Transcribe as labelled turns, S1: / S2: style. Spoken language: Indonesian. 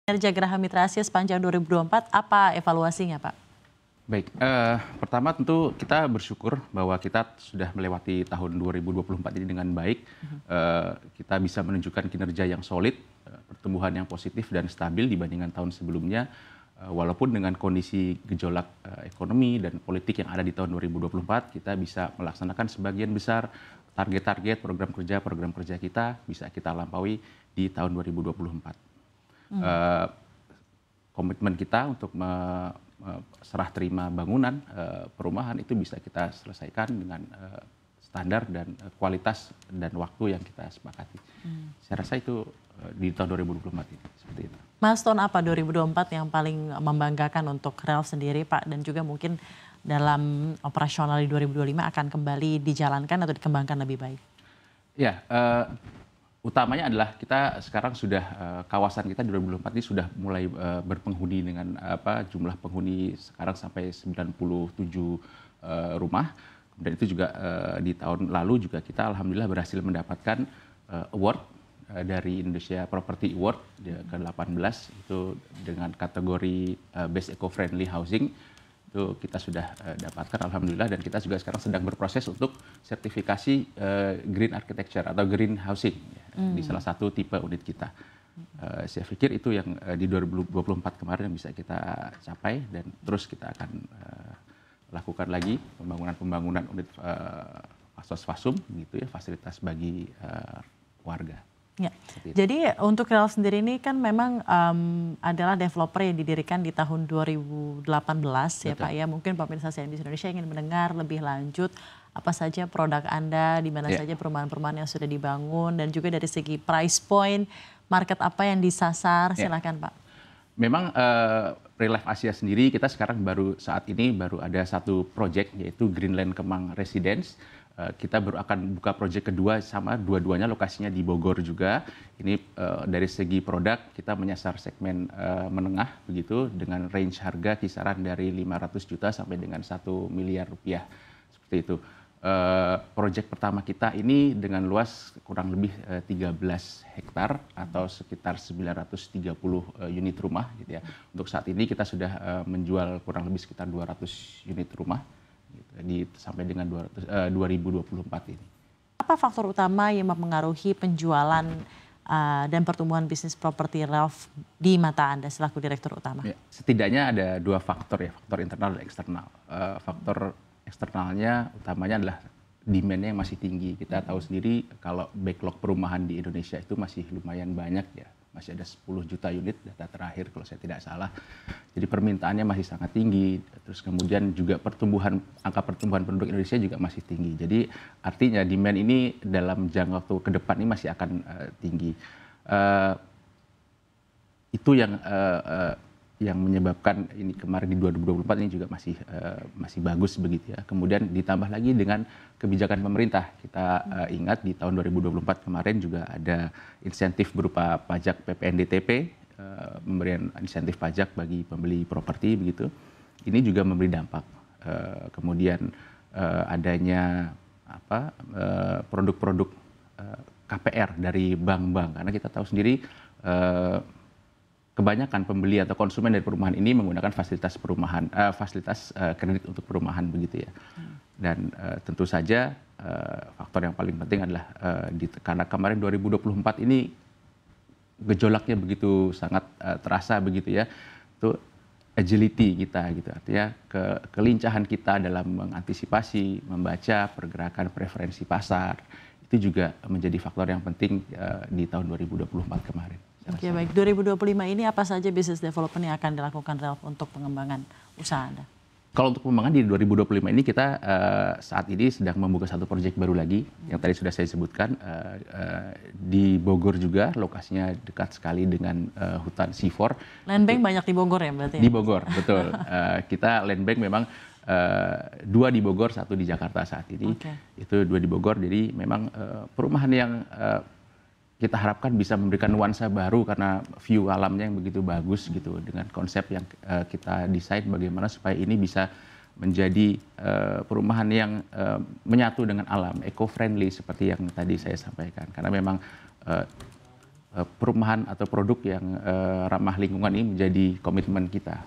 S1: Kinerja Geraha Mitra Asia sepanjang 2024, apa evaluasinya, Pak?
S2: Baik, pertama tentu kita bersyukur bahwa kita sudah melewati tahun 2024 ini dengan baik. Kita bisa menunjukkan kinerja yang solid, pertumbuhan yang positif dan stabil dibandingkan tahun sebelumnya. Walaupun dengan kondisi gejolak ekonomi dan politik yang ada di tahun 2024, kita bisa melaksanakan sebagian besar target-target program kerja kita bisa kita lampaui di tahun 2024. Komitmen kita untuk serah terima bangunan perumahan itu bisa kita selesaikan dengan standar dan kualitas dan waktu yang kita sepakati. Saya rasa itu di tahun 2024 ini seperti itu.
S1: Milestone apa 2024 yang paling membanggakan untuk Ralf sendiri, Pak, dan juga mungkin dalam operasional di 2025 akan kembali dijalankan atau dikembangkan lebih baik?
S2: Ya, utamanya adalah kita sekarang sudah kawasan kita di 2024 ini sudah mulai berpenghuni dengan jumlah penghuni sekarang sampai 97 rumah. Kemudian itu juga di tahun lalu juga kita alhamdulillah berhasil mendapatkan award dari Indonesia Property Award ke-18 itu dengan kategori Best Eco-Friendly Housing. Itu kita sudah dapatkan alhamdulillah, dan kita juga sekarang sedang berproses untuk sertifikasi green architecture atau green housing di salah satu tipe unit kita. Saya pikir itu yang di 2024 kemarin yang bisa kita capai, dan terus kita akan lakukan lagi pembangunan unit fasum gitu ya, fasilitas bagi warga.
S1: Ya. Jadi untuk Ralf sendiri ini kan memang adalah developer yang didirikan di tahun 2018 ya, Pak ya. Mungkin pemirsa CNBC Indonesia ingin mendengar lebih lanjut apa saja produk Anda, di mana saja perumahan-perumahan yang sudah dibangun, dan juga dari segi price point, market apa yang disasar, silakan Pak.
S2: Memang Real Life Asia sendiri kita sekarang saat ini baru ada satu project yaitu Greenland Kemang Residence. Kita baru akan buka proyek kedua, sama dua-duanya lokasinya di Bogor juga. Ini dari segi produk kita menyasar segmen menengah begitu, dengan range harga kisaran dari 500 juta sampai dengan 1 miliar rupiah seperti itu. Proyek pertama kita ini dengan luas kurang lebih 13 hektar atau sekitar 930 unit rumah gitu ya. Untuk saat ini kita sudah menjual kurang lebih sekitar 200 unit rumah sampai dengan 2024 ini.
S1: Apa faktor utama yang mempengaruhi penjualan dan pertumbuhan bisnis properti Ralf di mata Anda selaku Direktur Utama?
S2: Ya, setidaknya ada dua faktor ya, faktor internal dan eksternal. Faktor eksternalnya utamanya adalah demand-nya yang masih tinggi. Kita tahu sendiri kalau backlog perumahan di Indonesia itu masih lumayan banyak ya. Masih ada 10 juta unit data terakhir kalau saya tidak salah. Jadi permintaannya masih sangat tinggi. Terus kemudian juga angka pertumbuhan penduduk Indonesia juga masih tinggi. Jadi artinya demand ini dalam jangka waktu ke depan ini masih akan tinggi. Itu yang menyebabkan ini kemarin di 2024 ini juga masih bagus begitu ya. Kemudian ditambah lagi dengan kebijakan pemerintah. Kita ingat di tahun 2024 kemarin juga ada insentif berupa pajak PPNDTP, pemberian insentif pajak bagi pembeli properti begitu. Ini juga memberi dampak. Kemudian adanya produk-produk KPR dari bank-bank, karena kita tahu sendiri kebanyakan pembeli atau konsumen dari perumahan ini menggunakan fasilitas perumahan, fasilitas kredit untuk perumahan begitu ya. Dan tentu saja faktor yang paling penting adalah karena kemarin 2024 ini gejolaknya begitu sangat terasa begitu ya. Itu agility kita gitu, artinya kelincahan kita dalam mengantisipasi, membaca pergerakan preferensi pasar, itu juga menjadi faktor yang penting di tahun 2024 kemarin.
S1: Oke, baik. 2025 ini apa saja business development yang akan dilakukan Ralf untuk pengembangan usaha Anda?
S2: Kalau untuk pengembangan di 2025 ini kita saat ini sedang membuka satu proyek baru lagi yang tadi sudah saya sebutkan di Bogor juga, lokasinya dekat sekali dengan hutan C4.
S1: Land bank banyak di Bogor ya berarti?
S2: Di Bogor, betul. Kita land bank memang 2 di Bogor, 1 di Jakarta saat ini. Itu 2 di Bogor, jadi memang perumahan yang kita harapkan bisa memberikan nuansa baru karena view alamnya yang begitu bagus gitu, dengan konsep yang kita desain bagaimana supaya ini bisa menjadi perumahan yang menyatu dengan alam, eco-friendly seperti yang tadi saya sampaikan. Karena memang perumahan atau produk yang ramah lingkungan ini menjadi komitmen kita.